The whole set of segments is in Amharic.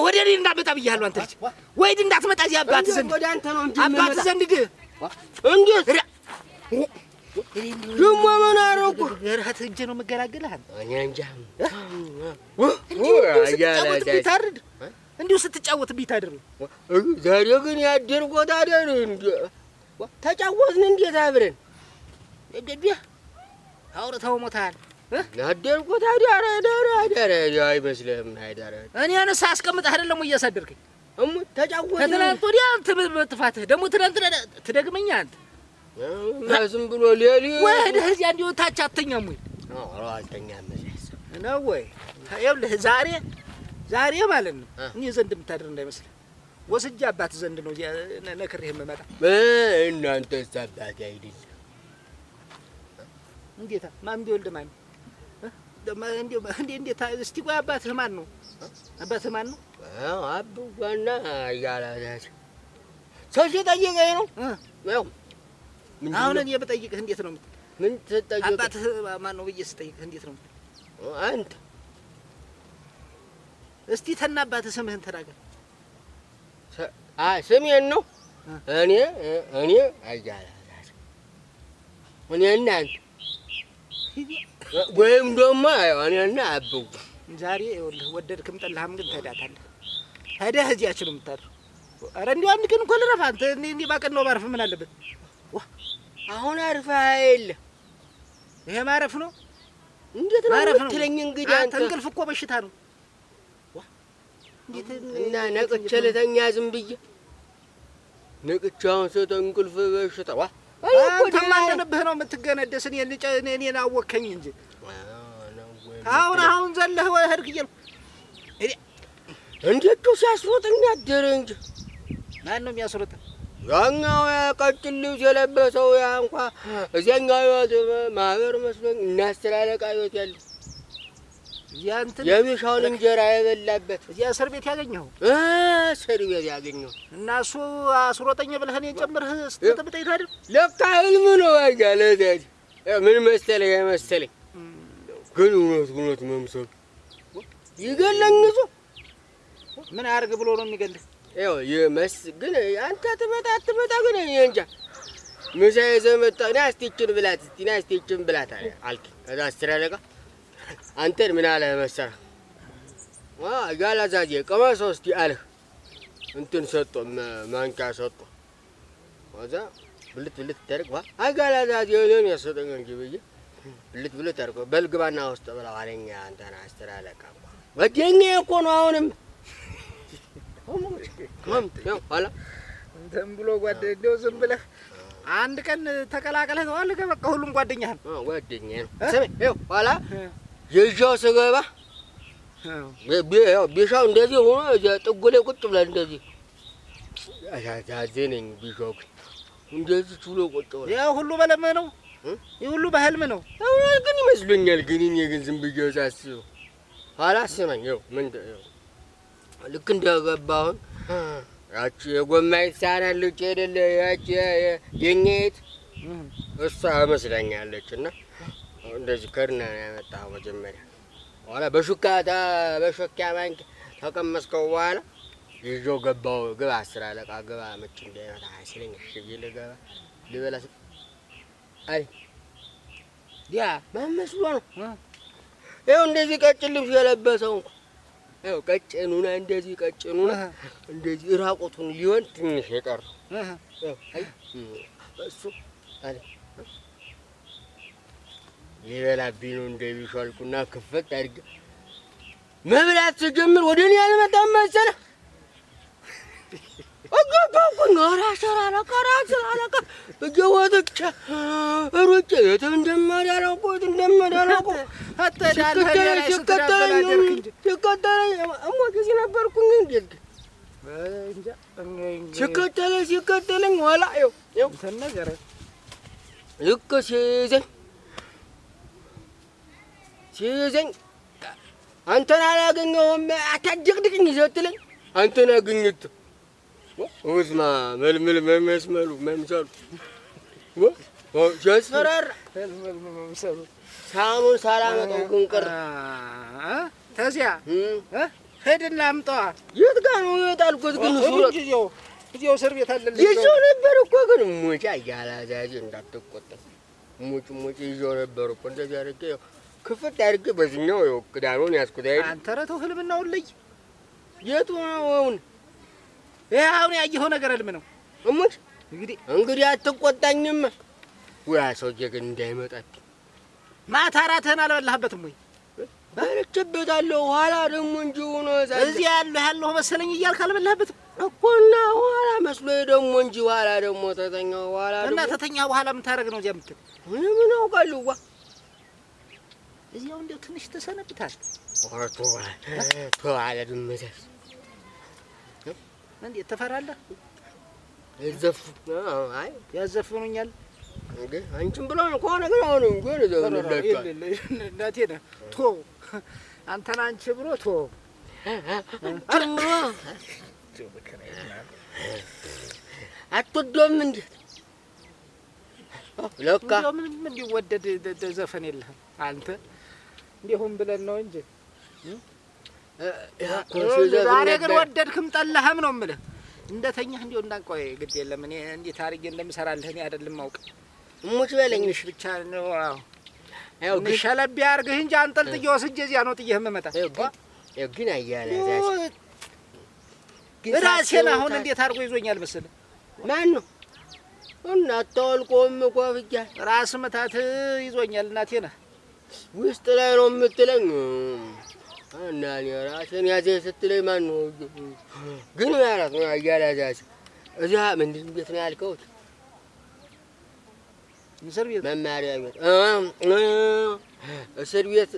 ወደ እኔ እንዳትመጣ ብያለሁ። አንተ ልጅ ወይድ እንዳትመጣ እዚህ አባትህ ዘንድ ወደ አንተ ነው እንጂ አባትህ ዘንድ ግህ እንዴት ደግሞ ምን አደረኩ? እርህት እጄ ነው የምገላግልህ። እኔ እንጃ ታርድ እንዲሁ ስትጫወት ቢታድር ዛሬ ግን ያደርጎት አደር እንዴ ተጫወትን እንዴት አብረን እገዲ አውርተው ሞታል ያደርጎት አደር አደር አይመስልህም? አደር እኔን ሳስቀምጥ አይደለም እያሳደርከኝ ተጫወትን ከትናንት ወዲያ ትፋትህ ደግሞ ትናንት ትደግመኛ አንተ ዝም ብሎ ሌሊ ወህደህ እዚያ እንዲሁ ታች አተኛም ወይ? አዎ አልተኛም ነው ወይ? ይኸውልህ ዛሬ ማለት ነው እኔ ዘንድ የምታድር እንዳይመስልህ ወስጄ አባት ዘንድ ነው እዚያ ነክሬህ የምመጣ። እናንተስ አባት አይደል? እንዴታ ማን ቢወልድ ማን እንዴት እስቲ ቆይ አባትህ ማን ነው? አባትህ ማን ነው? አብዋና ያላላች ሰው ሲጠይቀኝ ነው ያው አሁን እኔ በጠይቅህ እንዴት ነው ምን ትጠይቅ? አባትህ ማን ነው ብዬ ስጠይቅህ እንዴት ነው አንተ? እስቲ ተና አባትህ ስምህን ተናገር። ስሜን ነው እኔ አያላላች እኔና አንተ ወይም ደግሞ እኔና አብው ዛሬ ይኸውልህ ወደድክም ጠላህም ግን ትሄዳታለህ። ሄደህ እዚያችን ነው የምታድር። ኧረ እንዲሁ አንድ ቀን እኮ ልረፍ አንተ እንዲህ ባቀን ነው ባርፍ ምን አለበት? አሁን አርፈህ አይደል? ይሄ ማረፍ ነው? እንዴት ነው የምትለኝ? እንግዲህ አንተ እንቅልፍ እኮ በሽታ ነው። እንዴት እና ነቅቼ ልተኛ ዝም ብዬ ነቅቼ አሁን እንቅልፍ በሽታ አንተ ማንነብህ ነው የምትገነደስ? እኔን አወከኝ እንጂ አሁን ዘለህ ሄድክ እያልኩ እንዴት ሲያስሮጥኝ ያደረ እንጂ ማን ነው የሚያስሮጥ? ያኛው ቀጭን ልብስ የለበሰው ያ እንኳን እዚያኛው ማህበር መስሎኝ እናስተላለቃ ህይወት ያለ ያንተ የቢሻውን እንጀራ የበላበት እዚያ እስር ቤት ያገኘው እስር ቤት ያገኘው እና እሱ አስሮጠኝ ብለህ እኔን ጨምረህ ስትጠብጠኝ ታድር ለካ ህልም ነው ያጋለታል። ምን መሰለኝ ግን እውነት መምሰል ይገለኝ እሱ ምን አድርግ ብሎ ነው የሚገልህ? ያው ግን አንተ አትመጣ ግን እኔ እንጃ ምሳ ይዘህ መጣህ። ና እስቲ ይችን ብላት አልከኝ። ከዛ አስተላለቃ አንተን ምን አለህ መሰለህ? ጋላዛዜ ቀመሰው እስቲ አለህ። እንትን ሰጦ ማንኪያ ሰጦ ከዛ ብልት ታደርግ ጋላዛዜ እኔን ያሰጠኝ እንጂ ብዬ ብልት ታደርግ በልግባና ውስጥ ብለው አለኝ። አንተን አስተላለቃ ጓደኛዬ እኮ ነው አሁንም ያው ኋላ እንትን ብሎ ጓደኛው ዝም ብለህ አንድ ቀን ተቀላቀለህ ነው አለ። በቃ ሁሉም ጓደኛህ ነው ጓደኛዬ ነው። ስሜ ይኸው ኋላ ይዤው ስገባ ያው ቢሻው እንደዚህ ሆኖ እዚያ ጥጉ ላይ ቁጭ ብለን እንደዚህ አሳዘነኝ። ቢሻው እንደዚህ ችሎ ቁጭ ብሎ ያው ሁሉ በለምህ ነው ይህ ሁሉ በህልም ነው ግን ይመስሉኛል። ግን እኔ ግን ዝም ብዬ ሳስበው ኋላ ስማኝ ይኸው ልክ እንደገባሁን ያቺ የጎማይት ሳናለች አይደለ? ያቺ የኛይት እሷ መስለኛለች። እና እንደዚህ ከርና ያመጣው መጀመሪያ ኋላ በሹካ ባንክ ተቀመስከው በኋላ ይዤው ገባሁ። ግባ አስር አለቃ ግባ መች እንዳይመጣ ሲለኝ እሺ ብዬ ልበላ አይ ያ ማን መስሎ ነው? ይኸው እንደዚህ ቀጭን ልብስ የለበሰው እንኳን ያው ቀጭኑና እንደዚህ ራቆቱን ሊሆን ትንሽ የቀረው አይ እሱ አለ ሊበላብኝ ነው እንደሚሻልኩና ክፍት አድርጌ መብላት ስጀምር ወደ እኔ አልመጣም መሰለህ። አጋባኩኝ ራስ አለቃ እየወጥቼ ሩጬ የት እንደማዳላውቆት ሲከተለኝ እሞት እዚህ ነበርኩኝ። እንዴት ሲከተለኝ ኋላ ይኸው ነገር ልክ ሲይዘኝ አንተን አላገኘሁም አታድቅድቅኝ ስትለኝ አንተን አገኘሁት ወዝማ መልመል መመስመሉ መምሰሉ ሲያስፈራራ መምሰሉ ሳሙን ሳላመጣው ግን ቀረ። ተዚያ ሄድና አምጣዋ። የት ጋር ነው የጣልኩት? ግን ሱረት እዚያው እስር ቤት አለልኝ። ይዤው ነበር እኮ ግን ሙጫ እያላዛዜ እንዳትቆጣ ሙጭ ይዤው ነበር እኮ እንደዚህ አድርጌ ክፍት አድርጌ በዚህኛው ይኸው ክዳኑን ያዝኩት አይደል? አንተ ኧረ ተው ህልምናውን ለይ። የቱ ነው አሁን? ይሄ አሁን ያየኸው ነገር ህልም ነው። እሙት እንግዲህ አትቆጣኝም ወይ? ሰውዬ ግን እንዳይመጣብኝ። ማታ እራትህን አልበላህበትም ወይ? በልቼበታለሁ። ኋላ ደግሞ እንጂ ሆኖ እዚህ ያለሁ መሰለኝ እያልክ አልበላህበትም እኮ እና ኋላ መስሎኝ ደግሞ እንጂ ኋላ ደግሞ ተተኛው ኋላ ደግሞ እና ተተኛህ በኋላ ምን ታደርግ ነው እዚያ የምትል? ምን አውቃለሁ። እዚያው እንደው ትንሽ ተሰነብታል። ኧረ ተው አለ ድመታል። እንዴት ትፈራለህ? አይ ያዘፍኑኛል እንዴ አንቺም ብሎ ነው ከሆነ ግን አሁን እንግዲህ ለዘለላችሁ እናቴ ነህ ቶ አንተና አንቺ ብሎ ቶ አምሮ አትወደውም እንዴ? ለካ ምንም እንዲወደድ ዘፈን የለህም አንተ። እንዲሁም ብለን ነው እንጂ ዛሬ ግን ወደድክም ጠላህም ነው የምልህ። እንደተኛህ እንዲሁ እንዳንቆይ ግድ የለም። እኔ እንዴት አድርጌ እንደምሰራልህ እኔ አይደለም ማውቅ። እሙች በለኝሽ ብቻ ነው። ያው ግን ሸለብ ያርግህ እንጂ አንጠልጥዬ ወስጄ እዚያ ነው ጥዬህ የምመጣ። ያው ግን አያለዛሽ ራሴን አሁን እንዴት አድርጎ ይዞኛል መሰለህ? ማን ነው እና አታወልቆም እኮ ብቻ ራስ ምታት ይዞኛል። እናቴ ነህ ውስጥ ላይ ነው የምትለኝ እና እኔ ራሴን ያዘኝ ስትለኝ ማን ነው ግን ማለት ነው አያለዛሽ? እዚያ ምንድን ቤት ነው ያልከው? እስር ቤት መማሪያ ቤት እስር ቤት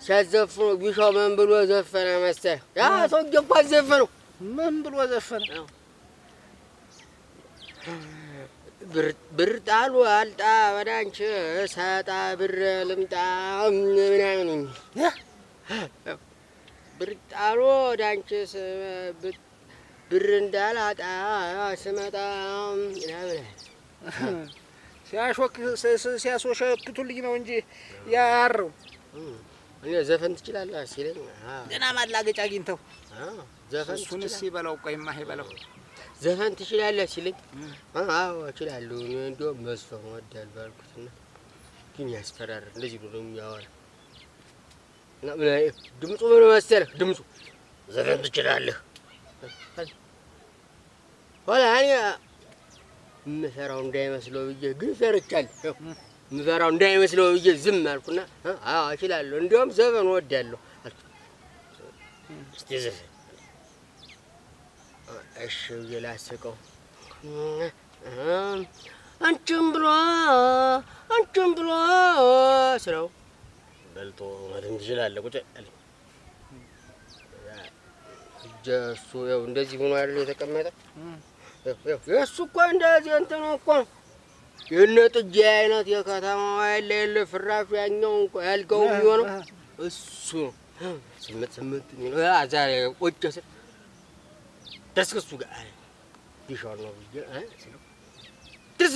ሲያዘፍኑ ቢሻው ምን ብሎ ዘፈነ መሰለህ? ያ ሰውዬ እኮ አዘፈነው። ምን ብሎ ዘፈነ? ብር ጣሉ አልጣ ወደ አንቺ ሳጣ ብር ልምጣ ምናምን ብር ጣሉ ወደ አንቺ ብር እንዳላጣ ስመጣ ምናምን ሲያስወሸክቱልኝ ነው እንጂ ያረው እኔ ዘፈን ትችላለህ ሲለኝ ገና ማላገጫ አግኝተው ዘፈን እሱንስ ይበላው። ቆይማ ይበላው ዘፈን ትችላለህ ሲለኝ አዎ እችላለሁ። እኔ እንደውም መዝፈን እወዳለሁ አልኩትና ግን ያስፈራራል። እንደዚህ ብሎ የሚያወራ እና ድምፁ ምን መሰለህ? ድምፁ ዘፈን ትችላለህ ኋላ እኔ የምፈራው እንዳይመስለው ብዬ ግን ፈርቻለሁ። የምፈራው እንዳይመስለው ብዬ ዝም አልኩና አዎ እችላለሁ እንደውም ዘፈን እወዳለሁ አልኩ። እስቲ ዘፈን እሺ ብዬ ላስቀው። አንቺም ብሎ ስለው በልቶ ማለትም ትችላለህ ቁጭ አለኝ። እሱ ያው እንደዚህ ሆኖ አይደል የተቀመጠ? የእሱ እኮ እንደዚህ እንትን እኮ ነው የእነ ጥጃ አይነት የከተማው ያለ ፍራሹ ያኛው እንኳ ያልከው የሚሆነው እሱ ነው። ስምንት ዛሬ ቁጭ ስል ደስ ከእሱ ጋር ቢሻው ነው ብዬ ስለው ደስ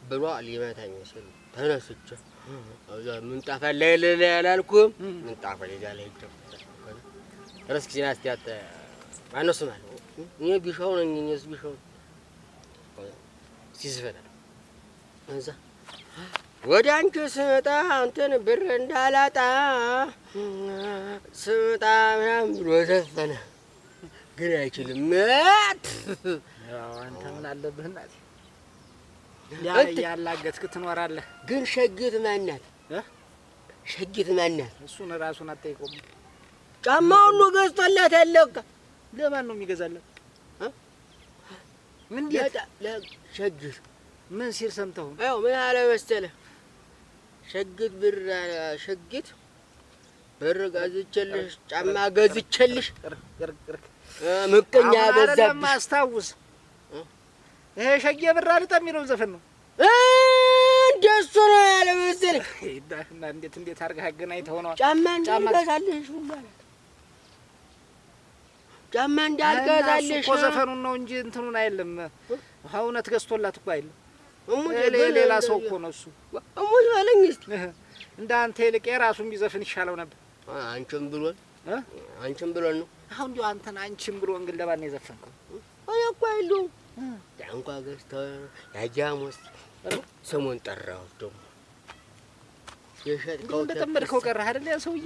ብሎ ሊመታኝ ሲል ተነስቼ እዛ ምንጣፍ ላይ አላልኩም ምንጣፍ ላይ ላይ ተነስቼ ናስቲያት ማነው ስም አለው እኔ ቢሻው ነኝ እኔስ ቢሻው ሲዝፈና እዛ ወደ አንቺ ስመጣ አንተን ብር እንዳላጣ ስመጣ ምናምን ብሎ ዘፈነ። ግን አይችልም። ያው አንተ ምን አለብህ እናቴ ያላገጥክ ትኖራለህ። ግን ሸጊት ማን ናት? ሸጊት ማን ናት? እሱን ራሱን አትጠይቀውም። ጫማውን ነው ገዝቶላት ያለው። ለማን ነው የሚገዛለት? ምን ሸጊት ምን ሲል ሰምተው? አዎ ምን አለ መሰለህ? ሸጊት ብር ሸጊት ብር ገዝቼልሽ ጫማ ገዝቼልሽ ምቀኛ በዛብሽ አስታውስ። ይሄ ሸጌ ብር አልጣ የሚለው ዘፈን ነው። እንደሱ ነው ያለ መሰለህ። እና እንዴት አድርገህ አገናኝተው ነው? ጫማ እንዳልገዛልሽ ሁሉ አለ። ጫማ እንዳልገዛልሽ እኮ ዘፈኑን ነው እንጂ እንትኑን አይደለም። እውነት ገዝቶላት እኮ አይደለም። ሌላ ሰው እኮ ነው እሱ። እሙት በለኝ እስኪ እንዳንተ ይልቅ የራሱን ቢዘፍን ይሻለው ነበር። አንቺም ብሎን አንቺም ብሎን ነው። አሁን እንዲያው አንተን አንቺም ብሎን ግን ለማን ነው የዘፈንከው? አይ እኮ አይደለም ዳንኳ ገዝተው ያጃሙስ ስሙን ጠራሁት። ደግሞ የሸጥከው እንደተመርከው ቀረህ አይደል? ያ ሰውዬ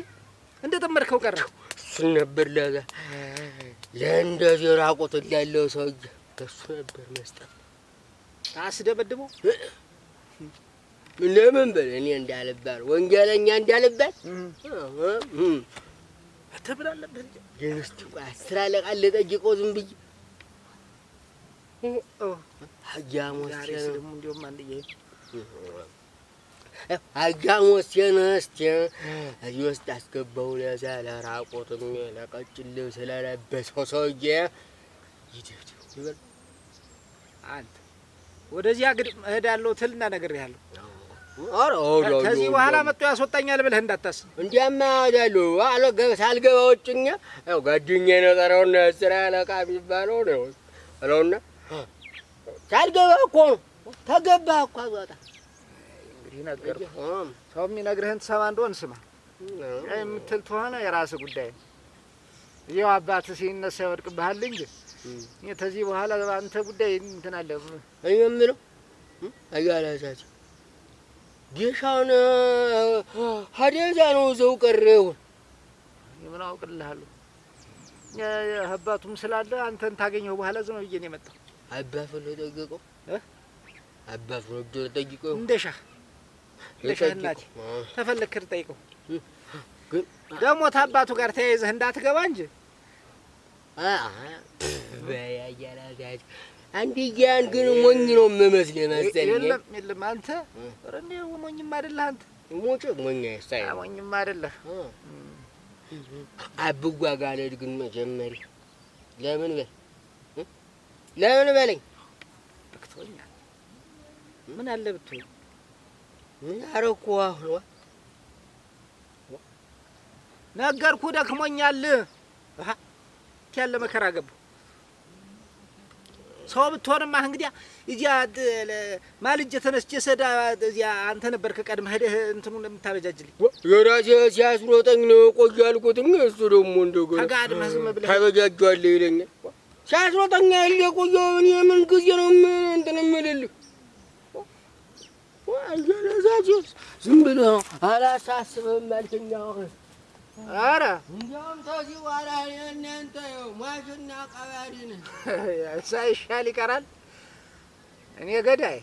እንደተመርከው ቀረህ። እሱን ነበር ለእንደዚህ ራቁት ያለው ሰውዬ እሱ ነበር መስጠት። ታስደበድበው ለምን በል እኔ እንዳልባል ወንጀለኛ እንዳልባል ተብላለበት። የእስቲ ቆይ 10 አለቃ ልጠይቀው ዝም ብዬ ሀጃሞስ ደግሞ እንደውም አንድዬ ሀጃሞስ የነስቲ እዚህ ውስጥ አስገባው ለዛ ለራቆትም ለቀጭን ልብስ ለለበሰው ሰውዬ ይደብደብ ይበል። አንተ ወደዚያ ግድም እሄዳለሁ ትልና ነግሬሃለሁ። ኧረ ከዚህ በኋላ መጥቶ ያስወጣኛል ብለህ እንዳታስብ። እንዲያማ እሄዳለሁ ሳልገባ ውጭኛ ያው ጓደኛዬ ነው ጠራውና ስራ አለቃ የሚባለው ነው አለውና ሳልገባ እኮ ነው ተገባህ እኮ አዟጣ። እንግዲህ ነገርኩህ። ሰው የሚነግርህን ትሰማ እንደሆን ስማ። የምትል ተሆነ የራስህ ጉዳይ። ይኸው አባትህ ሲነሳ ይወድቅብሃል እንጂ እኔ ከዚህ በኋላ አንተ ጉዳይ እንትን አለ። እኔ የምለው አያላዛች ጌሻውን ሀዲያ ነው ዘው ቀረው። ምን አውቅልሃለሁ? አባቱም ስላለ አንተን ታገኘው በኋላ ዝም ብዬ ነው የመጣው። አባቱ ነው ጠይቀው አባቱ ነው ጠይቀው እንደሻህ እናቴ ተፈለክ ጠይቀው። ደግሞ ታባቱ ጋር ተያይዘህ እንዳትገባ እንጂ በያያላዛች አንዲያን ግን ሞኝ ነው የምመስልህ መሰለኝ። የለም አንተ ረኔ ሞኝም አይደለህ አንተ ሞኝ አይሳይ ሞኝም አይደለህ። አብጓ ጋር ግን መጀመሪያ ለምን በለኝ ብትሆኛል ምን አለ ብትሆኝ ምን አረኩ አሁን ነገርኩህ ደክሞኛል። ያለ መከራ ገባሁ። ሰው ብትሆንማ እንግዲህ እዚያ ማልጄ ተነስቼ ሰዳ እዚያ አንተ ነበርክ ቀድመህ ሄደህ እንትኑን የምታበጃጅልኝ። የራሴ ሲያስሮጠኝ ነው ቆይ ያልኩት። እሱ ደግሞ እንደገና ተጋድመህ ዝም ብለህ ታበጃጇለህ ይለኛል። ሲያስሮጠኝ አይደል የቆየሁ እኔ ምን ጊዜ ነው እንትን የምልልህ? አያለዛች ዝም ብለህ አላሳስብህም አልከኝ። አሁን ኧረ እንዲያውም ተዚህ በኋላ እናንተ ሟችና ቀባሪ ነህ ሳይሻል ይቀራል። እኔ ገዳይ